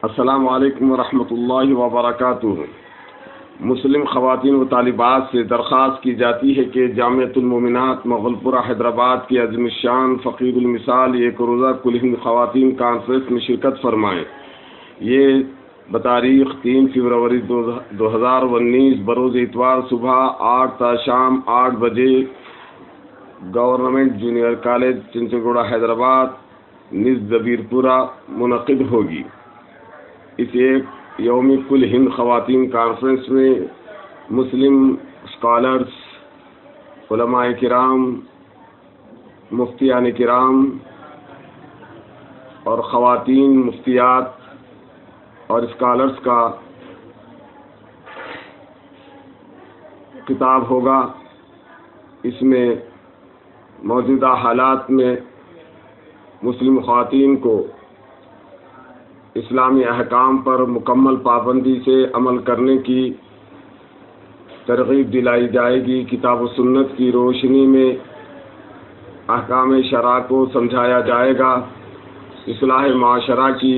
السلام علیکم ورحمۃ اللہ وبرکاتہ۔ مسلم خواتین و طالبات سے درخواست کی جاتی ہے کہ جامعۃ المومنات مغل پورہ حیدرآباد کی عظیم الشان فقیر المثال ایک روزہ کل ہند خواتین کانفرنس میں شرکت فرمائیں۔ یہ بتاریخ 3 فروری 2019 بروز اتوار صبح 8 تا شام 8 بجے گورنمنٹ جونیئر کالج چنچگوڑا حیدرآباد نز دبیر پورہ منعقد ہوگی۔ اس ایک یومی کل ہند خواتین کانفرنس میں مسلم اسکالرس، علماء کرام، مفتیان کرام اور خواتین مفتیات اور اسکالرس کا خطاب ہوگا۔ اس میں موجودہ حالات میں مسلم خواتین کو اسلامی احکام پر مکمل پابندی سے عمل کرنے کی ترغیب دلائی جائے گی۔ کتاب و سنت کی روشنی میں احکام شرع کو سمجھایا جائے گا۔ اصلاح معاشرہ کی